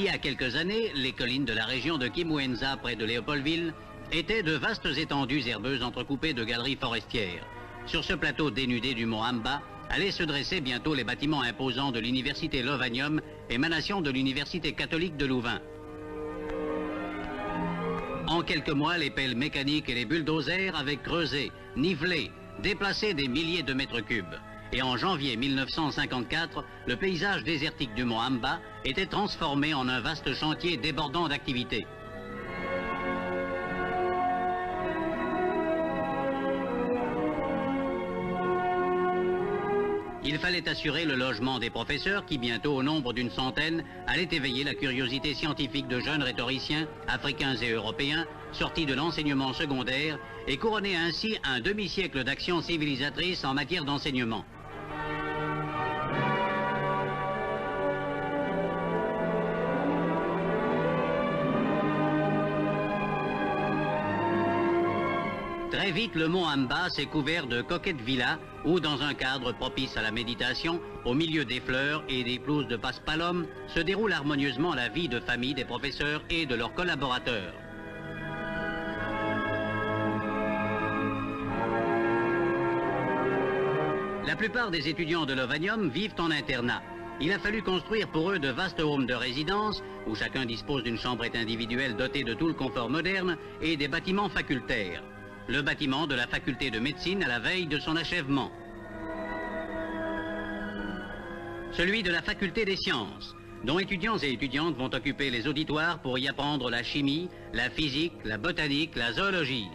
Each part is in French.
y a quelques années, les collines de la région de Kimwenza, près de Léopoldville, étaient de vastes étendues herbeuses entrecoupées de galeries forestières. Sur ce plateau dénudé du mont Amba, allaient se dresser bientôt les bâtiments imposants de l'université Lovanium, émanation de l'université catholique de Louvain. En quelques mois, les pelles mécaniques et les bulldozers avaient creusé, nivelé, déplacé des milliers de mètres cubes. Et en janvier 1954, le paysage désertique du mont Amba était transformé en un vaste chantier débordant d'activité. Il fallait assurer le logement des professeurs qui, bientôt au nombre d'une centaine, allaient éveiller la curiosité scientifique de jeunes rhétoriciens, africains et européens, sortis de l'enseignement secondaire et couronner ainsi un demi-siècle d'actions civilisatrices en matière d'enseignement. Très vite, le mont Amba s'est couvert de coquettes villas où, dans un cadre propice à la méditation, au milieu des fleurs et des pelouses de passe-palom, se déroule harmonieusement la vie de famille des professeurs et de leurs collaborateurs. La plupart des étudiants de Lovanium vivent en internat. Il a fallu construire pour eux de vastes homes de résidence où chacun dispose d'une chambrette individuelle dotée de tout le confort moderne et des bâtiments facultaires. Le bâtiment de la faculté de médecine à la veille de son achèvement. Celui de la faculté des sciences, dont étudiants et étudiantes vont occuper les auditoires pour y apprendre la chimie, la physique, la botanique, la zoologie.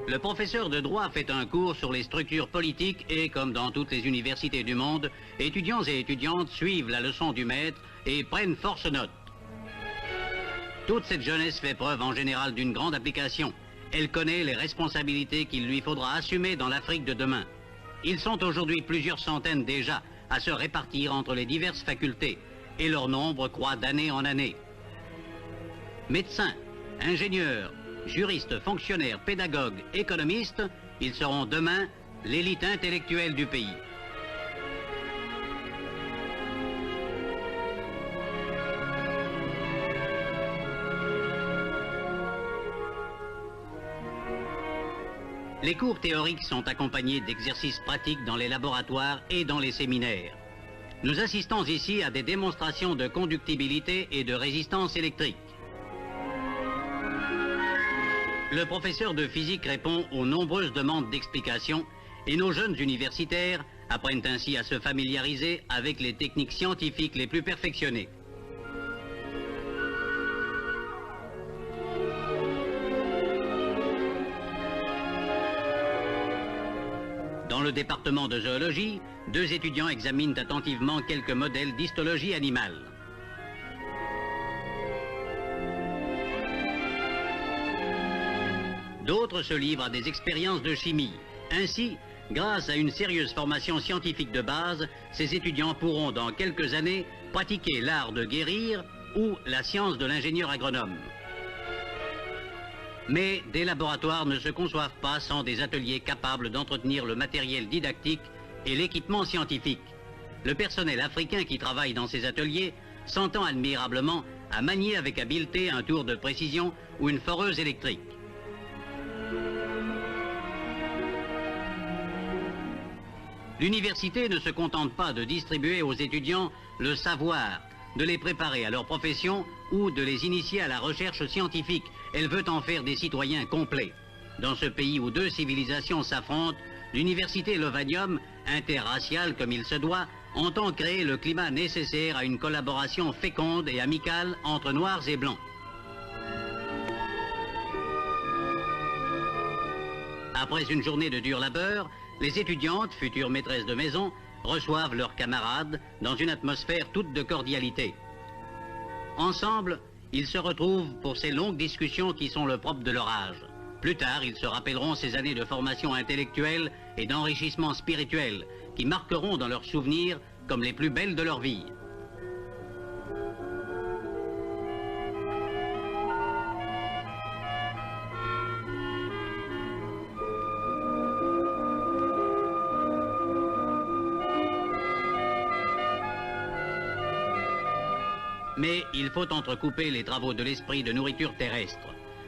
Le professeur de droit fait un cours sur les structures politiques et, comme dans toutes les universités du monde, étudiants et étudiantes suivent la leçon du maître et prennent force note. Toute cette jeunesse fait preuve en général d'une grande application. Elle connaît les responsabilités qu'il lui faudra assumer dans l'Afrique de demain. Ils sont aujourd'hui plusieurs centaines déjà à se répartir entre les diverses facultés et leur nombre croît d'année en année. Médecins, ingénieurs, juristes, fonctionnaires, pédagogues, économistes, ils seront demain l'élite intellectuelle du pays. Les cours théoriques sont accompagnés d'exercices pratiques dans les laboratoires et dans les séminaires. Nous assistons ici à des démonstrations de conductibilité et de résistance électrique. Le professeur de physique répond aux nombreuses demandes d'explications et nos jeunes universitaires apprennent ainsi à se familiariser avec les techniques scientifiques les plus perfectionnées. Dans le département de zoologie, 2 étudiants examinent attentivement quelques modèles d'histologie animale. D'autres se livrent à des expériences de chimie. Ainsi, grâce à une sérieuse formation scientifique de base, ces étudiants pourront dans quelques années pratiquer l'art de guérir ou la science de l'ingénieur agronome. Mais des laboratoires ne se conçoivent pas sans des ateliers capables d'entretenir le matériel didactique et l'équipement scientifique. Le personnel africain qui travaille dans ces ateliers s'entend admirablement à manier avec habileté un tour de précision ou une foreuse électrique. L'université ne se contente pas de distribuer aux étudiants le savoir, de les préparer à leur profession ou de les initier à la recherche scientifique. Elle veut en faire des citoyens complets. Dans ce pays où 2 civilisations s'affrontent, l'université Lovanium, interraciale comme il se doit, entend créer le climat nécessaire à une collaboration féconde et amicale entre Noirs et Blancs. Après une journée de dur labeur, les étudiantes, futures maîtresses de maison, reçoivent leurs camarades dans une atmosphère toute de cordialité. Ensemble, ils se retrouvent pour ces longues discussions qui sont le propre de leur âge. Plus tard, ils se rappelleront ces années de formation intellectuelle et d'enrichissement spirituel qui marqueront dans leurs souvenirs comme les plus belles de leur vie. Mais il faut entrecouper les travaux de l'esprit de nourriture terrestre.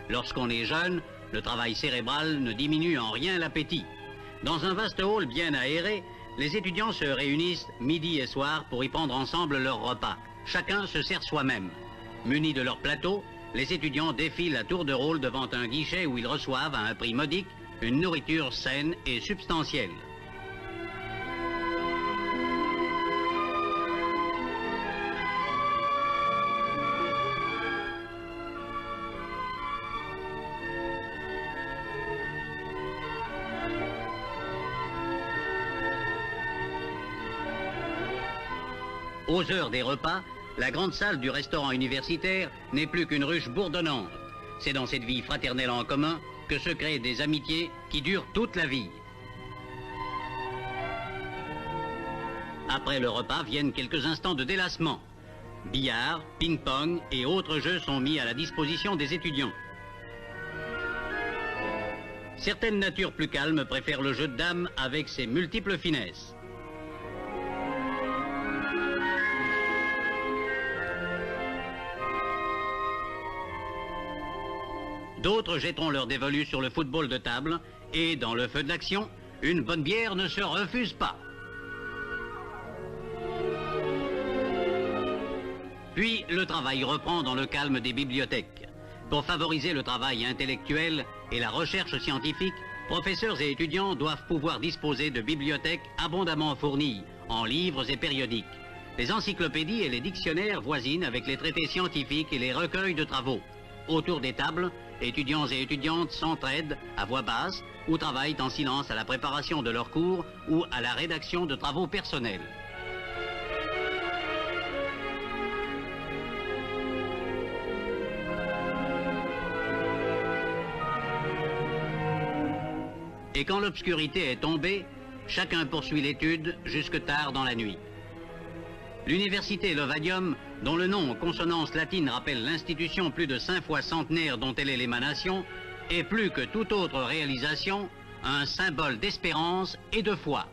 Lorsqu'on est jeune, le travail cérébral ne diminue en rien l'appétit. Dans un vaste hall bien aéré, les étudiants se réunissent midi et soir pour y prendre ensemble leur repas. Chacun se sert soi-même. Munis de leur plateau, les étudiants défilent à tour de rôle devant un guichet où ils reçoivent à un prix modique une nourriture saine et substantielle. Aux heures des repas, la grande salle du restaurant universitaire n'est plus qu'une ruche bourdonnante. C'est dans cette vie fraternelle en commun que se créent des amitiés qui durent toute la vie. Après le repas viennent quelques instants de délassement. Billard, ping-pong et autres jeux sont mis à la disposition des étudiants. Certaines natures plus calmes préfèrent le jeu de dames avec ses multiples finesses. D'autres jetteront leur dévolu sur le football de table et, dans le feu de l'action, une bonne bière ne se refuse pas. Puis, le travail reprend dans le calme des bibliothèques. Pour favoriser le travail intellectuel et la recherche scientifique, professeurs et étudiants doivent pouvoir disposer de bibliothèques abondamment fournies en livres et périodiques. Les encyclopédies et les dictionnaires voisinent avec les traités scientifiques et les recueils de travaux. Autour des tables, étudiants et étudiantes s'entraident à voix basse ou travaillent en silence à la préparation de leurs cours ou à la rédaction de travaux personnels. Et quand l'obscurité est tombée, chacun poursuit l'étude jusque tard dans la nuit. L'université Lovadium, dont le nom en consonance latine rappelle l'institution plus de 5 fois centenaire dont elle est l'émanation, est plus que toute autre réalisation un symbole d'espérance et de foi.